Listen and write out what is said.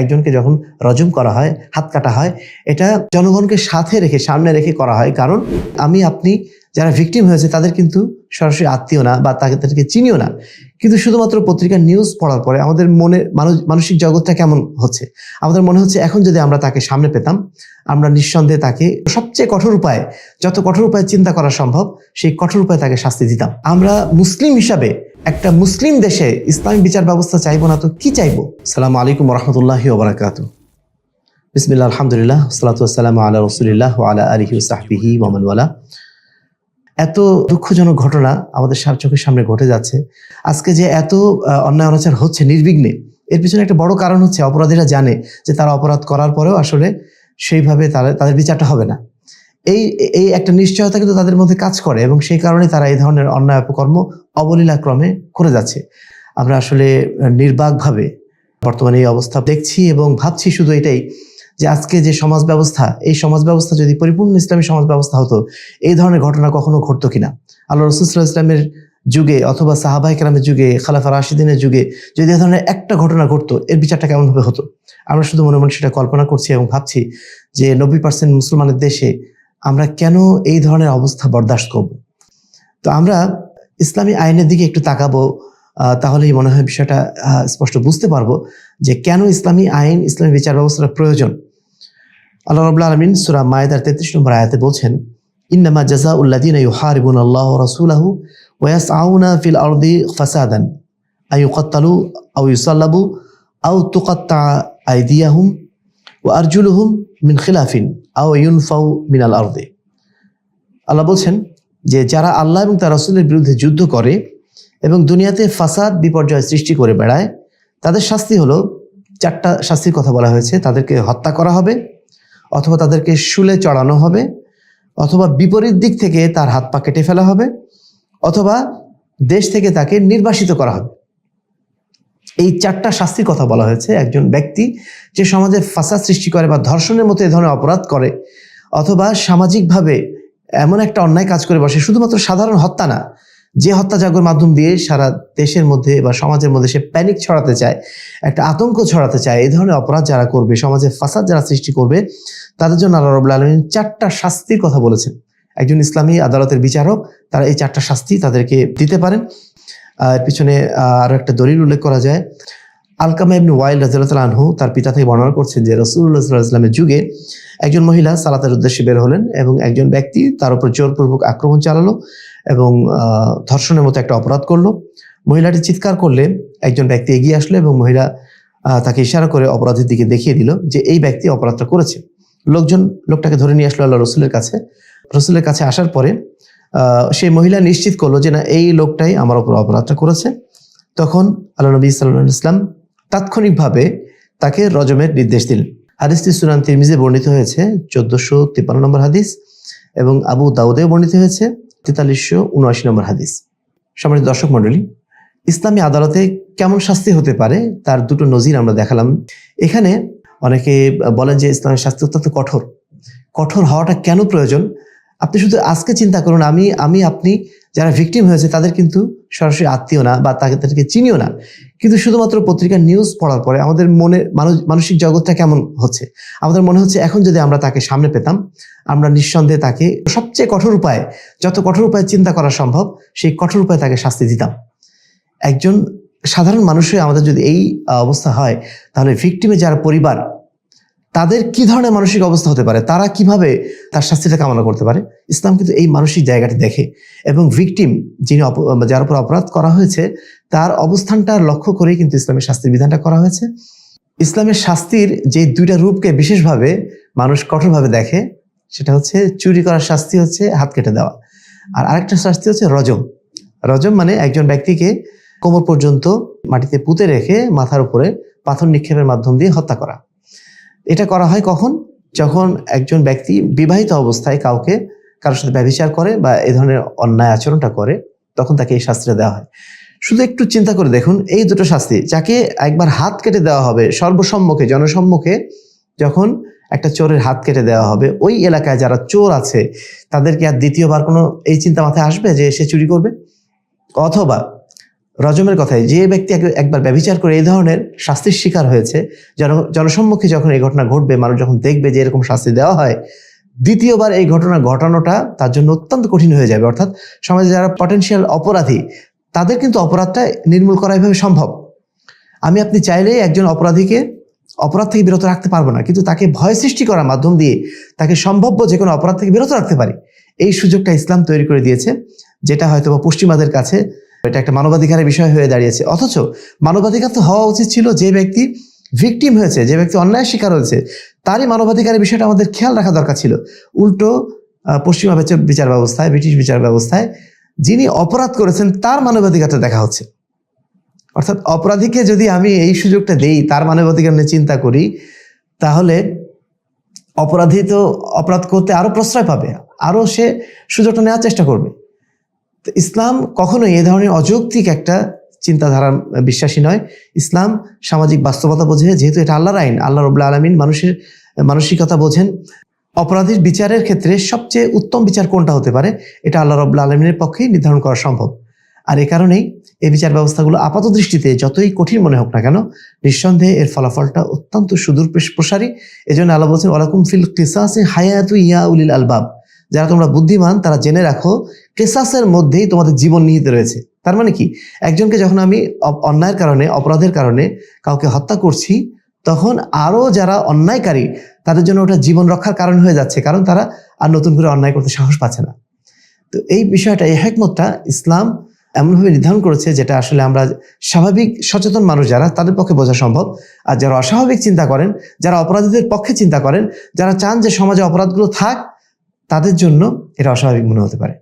একজনকে যখন রজম করা হয়, হাত কাটা হয়, এটা জনগণকে সাথে রেখে, সামনে রেখে করা হয়। কারণ আপনি যারা ভিকটিম হয়েছে তাদের কিন্তু সরাসরি আত্মীয় না বা তাদেরকে চিনিও না, কিন্তু শুধুমাত্র পত্রিকার নিউজ পড়ার পরে আমাদের মনে মানসিক জগৎটা কেমন হচ্ছে, আমাদের মনে হচ্ছে এখন যদি আমরা তাকে সামনে পেতাম, আমরা নিঃসন্দেহে তাকে সবচেয়ে কঠোর উপায়ে, যত কঠোর উপায়ে চিন্তা করা সম্ভব সেই কঠোর উপায়ে তাকে শাস্তি দিতাম। আমরা মুসলিম হিসাবে একটা মুসলিম দেশে ইসলামিক বিচার ব্যবস্থা চাইবো না তো কি চাইবো? আসসালামু আলাইকুম ওয়া রাহমাতুল্লাহি ওয়া বারাকাতুহু। বিসমিল্লাহ, আলহামদুলিল্লাহ, ওয়াসসালাতু ওয়াসসালামু আলা রাসূলিল্লাহ ওয়া আলা আলিহি ওয়া সাহবিহি ওয়া মান ওয়ালা। এত দুঃখজনক ঘটনা আমাদের চোখের সামনে ঘটে যাচ্ছে। আজকে যে এত অন্যায় অনাচার হচ্ছে নির্বিঘ্নে, এর পিছনে একটা বড় কারণ হচ্ছে অপরাধীরা জানে যে তারা অপরাধ করার পরেও আসলে সেইভাবে তাদের বিচারটা হবে না। এই একটা নিশ্চয়তা কিন্তু তাদের মধ্যে কাজ করে এবং সেই কারণে তারা এই ধরনের অন্যায় অপকর্ম অবলীলাক্রমে করে যাচ্ছে। আমরা আসলে নির্বাকভাবে বর্তমানে এই অবস্থা দেখছি এবং ভাবছি শুধু এটাই যে আজকে যে সমাজ ব্যবস্থা, এই সমাজ ব্যবস্থা যদি পরিপূর্ণ ইসলামী সমাজ ব্যবস্থা হতো, এই ধরনের ঘটনা কখনো ঘটতো কিনা। আল্লাহ রাসূল সাল্লাল্লাহু আলাইহি ওয়াসাল্লামের যুগে অথবা সাহাবায়ে কেরামের যুগে, খালাফা রাশিদিনের যুগে যদি এই ধরনের একটা ঘটনা ঘটতো, এর বিচারটা কেমন ভাবে হতো? আমরা শুধু মনে মনে সেটা কল্পনা করছি এবং ভাবছি যে 90% মুসলমানের দেশে আমরা কেন এই ধরনের অবস্থা বরদাস্ত করব? তো আমরা ইসলামী আইনের দিকে একটু তাকাবো, তাহলেই মনে হয় বিষয়টা স্পষ্ট বুঝতে পারবো যে কেন ইসলামী আইন, ইসলামী বিচার ব্যবস্থার প্রয়োজন। আল্লাহ রাব্বুল আলামিন সূরা মায়েদার 33 নম্বর আয়াতে বলছেন, ইন্নামা জাযাউল লাযিনা ইউহারিবুনা আল্লাহ ওয়া রাসূলাহু ওয়া ইয়াসআউনা ফিল আরদি ফাসাদান আইয়ুকাত্তালু আও ইউসাল্লাবু আও তুকাত্তা আইদিয়াহুম ওয়া আরজুলুহুম মিন খিলাফিন আও ইউনফাউ মিনাল আরদি। আল্লাহ বলছেন যে যারা আল্লাহ এবং তার রাসূলের বিরুদ্ধে যুদ্ধ করে এবং দুনিয়াতে ফাসাদ বিপর্যয় সৃষ্টি করে বেড়ায়, তাদের শাস্তি হলো, 4টা শাস্তির কথা বলা হয়েছে। তাদেরকে হত্যা করা হবে, অথবা তাদেরকে শুলে চড়ানো হবে, অথবা বিপরীত দিক থেকে তার হাত পা কেটে ফেলা হবে, অথবা দেশ থেকে তাকে নির্বাসিত করা হবে। এই 4টা শাস্তির কথা বলা হয়েছে। একজন ব্যক্তি যে সমাজে ফাসাদ সৃষ্টি করে বা ধর্ষণের মতো এই ধরনের অপরাধ করে, অথবা সামাজিকভাবে এমন একটা অন্যায় কাজ করে বসে, শুধুমাত্র সাধারণ হত্যা না, যে হত্যাযজ্ঞের মাধ্যম দিয়ে সারা দেশের মধ্যে বা সমাজের মধ্যে সে প্যানিক ছড়াতে চায়, একটা আতঙ্ক ছড়াতে চায়, এই ধরনের অপরাধ যারা করবে, সমাজে ফাসাদ যারা সৃষ্টি করবে, তাদের জন্য আল্লাহ রাব্বুল আলামিন 4টা শাস্তির কথা বলেছেন। একজন ইসলামী আদালতের বিচারক তারা এই 4টা শাস্তি তাদেরকে দিতে পারেন। এর পিছনে আরো একটা দলিল উল্লেখ করা যায়। আলকামা ইবনে ওয়াইল রাদিয়াল্লাহু তাআলা আনহু তার পিতা থেকে বর্ণনা করছেন যে রাসূলুল্লাহ সাল্লাল্লাহু আলাইহি ওয়াসাল্লামের যুগে একজন মহিলা সালাতের উদ্দেশ্যে বের হলেন এবং একজন ব্যক্তি তার উপর জোরপূর্বক আক্রমণ চালালো এবং ধর্ষণের মতো একটা অপরাধ করলো। মহিলাটি চিৎকার করলে একজন ব্যক্তি এগিয়ে আসলো এবং মহিলা তাকে ইশারা করে অপরাধীর দিকে দেখিয়ে দিল যে এই ব্যক্তি অপরাধটা করেছে। লোকটাকে ধরে নিয়ে আসলো আল্লাহ রাসূলের কাছে। রাসূলের কাছে আসার পরে সেই মহিলা নিশ্চিত করলো যে না, এই লোকটাই আমার উপর অপরাধটা করেছে। তখন আল্লাহ নবী সাল্লাল্লাহু আলাইহি ওয়াসাল্লাম তাৎক্ষণিকভাবে তাকে রজমের নির্দেশ দিলেন। হাদিসটি সুনান তিরমিজিতে বর্ণিত হয়েছে 1453 নম্বর হাদিস এবং আবু দাউদেও বর্ণিত হয়েছে 4379 নম্বর হাদিস। সম্মানিত দর্শক মণ্ডলী, ইসলামী আদালতে কেমন শাস্তি হতে পারে তার 2টো নজির আমরা দেখালাম। এখানে অনেকে বলেন যে ইসলামের শাস্তি অত্যন্ত কঠোর হওয়াটা কেন প্রয়োজন? আপনি শুধু আজকে চিন্তা করুন, আপনি যারা ভিকটিম হয়েছে তাদের কিন্তু সরাসরি আত্মীয় না বা তাদেরকে চিনিও না, কিন্তু শুধুমাত্র পত্রিকার নিউজ পড়ার পরে আমাদের মনে মানসিক জগৎটা কেমন হচ্ছে, আমাদের মনে হচ্ছে এখন যদি আমরা তাকে সামনে পেতাম, আমরা নিঃসন্দেহে তাকে সবচেয়ে কঠোর উপায়ে, যত কঠোর উপায়ে চিন্তা করা সম্ভব সেই কঠোর উপায়ে তাকে শাস্তি দিতাম। একজন সাধারণ মানুষের আমাদের যদি এই অবস্থা হয়, তাহলে ভিকটিমের যারা পরিবার, তাদের কি ধরনের মানসিক অবস্থা হতে পারে, তারা কিভাবে তার শাস্তিটা কামনা করতে পারে? ইসলাম কিন্তু এই মানসিক জায়গাটা দেখে এবং ভিকটিম যার উপর অপরাধ করা হয়েছে তার অবস্থানটা লক্ষ্য করেই কিন্তু ইসলামের শাস্তির বিধানটা করা হয়েছে। ইসলামের শাস্তির যে 2টা রূপকে বিশেষভাবে মানুষ কঠোরভাবে দেখে, সেটা হচ্ছে চুরি করার শাস্তি হচ্ছে হাত কেটে দেওয়া, আর আরেকটা শাস্তি হচ্ছে রজম মানে একজন ব্যক্তিকে কোমর পর্যন্ত মাটিতে পুঁতে রেখে মাথার উপরে পাথর নিক্ষেপের মাধ্যম দিয়ে হত্যা করা। এটা করা হয় কখন? যখন একজন ব্যক্তি বিবাহিত অবস্থায় কারোর সাথে ব্যভিচার করে বা এই ধরনের অন্যায় আচরণটা করে, তখন তাকে এই শাস্তিটা দেওয়া হয়। শুধু একটু চিন্তা করে দেখুন, এই 2টো শাস্তি, যাকে একবার হাত কেটে দেওয়া হবে সর্বসম্মুখে, জনসম্মুখে, যখন একটা চোরের হাত কেটে দেওয়া হবে, ওই এলাকায় যারা চোর আছে তাদেরকে আর দ্বিতীয়বার কোনো এই চিন্তা মাথায় আসবে যে সে চুরি করবে? অথবা রজমের কথায়, যে ব্যক্তি একবার ব্যভিচার করে এই ধরনের শাস্তির শিকার হয়েছে, জনসম্মুখে যখন এই ঘটনা ঘটবে, মানুষ যখন দেখবে যে এরকম শাস্তি দেওয়া হয়, দ্বিতীয়বার এই ঘটনা ঘটানোটা তার জন্য অত্যন্ত কঠিন হয়ে যাবে। অর্থাৎ সমাজে যারা পটেনশিয়াল অপরাধী, তাদের কিন্তু অপরাধটা নির্মূল করা এভাবে সম্ভব। আমি আপনি চাইলেই একজন অপরাধীকে অপরাধ থেকে বিরত রাখতে পারবো না, কিন্তু তাকে ভয় সৃষ্টি করার মাধ্যম দিয়ে তাকে সম্ভাব্য যে কোনো অপরাধ থেকে বিরত রাখতে পারি। এই সুযোগটা ইসলাম তৈরি করে দিয়েছে, যেটা হয়তো পশ্চিমাদের কাছে এটা একটা মানবাধিকারের বিষয় হয়ে দাঁড়িয়েছে। অথচ মানবাধিকার তো হওয়া উচিত ছিল যে ব্যক্তি ভিকটিম হয়েছে, যে ব্যক্তি অন্যায় শিকার হয়েছে, তারই মানবাধিকারের বিষয়টা আমাদের খেয়াল রাখা দরকার ছিল। উল্টো পশ্চিমা বিচার ব্যবস্থায়, ব্রিটিশ বিচার ব্যবস্থায় যিনি অপরাধ করেছেন তার মানবাধিকারটা দেখা হচ্ছে। অর্থাৎ অপরাধীকে যদি আমি এই সুযোগটা দেই, তার মানবাধিকার নিয়ে চিন্তা করি, তাহলে অপরাধী তো অপরাধ করতে আরো প্রশ্রয় পাবে, আরো সে সুযোগটা নেওয়ার চেষ্টা করবে। ইসলাম কখনোই এ ধরনের অযৌক্তিক একটা চিন্তাধারা বিশ্বাসী নয়। ইসলাম সামাজিক বাস্তবতা বোঝে, যেহেতু এটা আল্লাহর আইন, আল্লাহ রাব্বুল আলামিন মানুষের মানসিকতা বোঝেন। অপরাধীর বিচারের ক্ষেত্রে সবচেয়ে উত্তম বিচার কোনটা হতে পারে, এটা আল্লাহ রাব্বুল আলামিনের পক্ষেই নির্ধারণ করা সম্ভব। আর এই কারণেই এই বিচার ব্যবস্থাগুলো আপাত দৃষ্টিতে যতই কঠিন মনে হোক না কেন, নিঃসন্দেহে এর ফলাফলটা অত্যন্ত সুদূর প্রসারী। এই জন্য আল্লাহ বলছেন, ওয়ালাকুম ফিল কিসাসি হায়াতু ইয়া উলিল আলবাব, যারা তোমরা বুদ্ধিমান তারা জেনে রাখো কিসাসের মধ্যেই তোমাদের জীবন নিহিত রয়েছে। তার মানে কি, একজনকে যখন আমি অন্যায়ের কারণে, অপরাধের কারণে কাউকে হত্যা করছি, তখন আরো যারা অন্যায়কারী তাদের জন্য ওটা জীবন রক্ষার কারণ হয়ে যাচ্ছে, কারণ তারা আর নতুন করে অন্যায় করতে সাহস পাচ্ছে না। তো এই বিষয়টা, এই হিকমতটা ইসলাম এমনভাবে নির্ধারণ করেছে যেটা আসলে আমরা স্বাভাবিক সচেতন মানুষ যারা, তাদের পক্ষে বোঝা সম্ভব। আর যারা অস্বাভাবিক চিন্তা করেন, যারা অপরাধীদের পক্ষে চিন্তা করেন, যারা চান যে সমাজে অপরাধগুলো থাক, তাদের জন্য এটা অস্বাভাবিক মনে হতে পারে।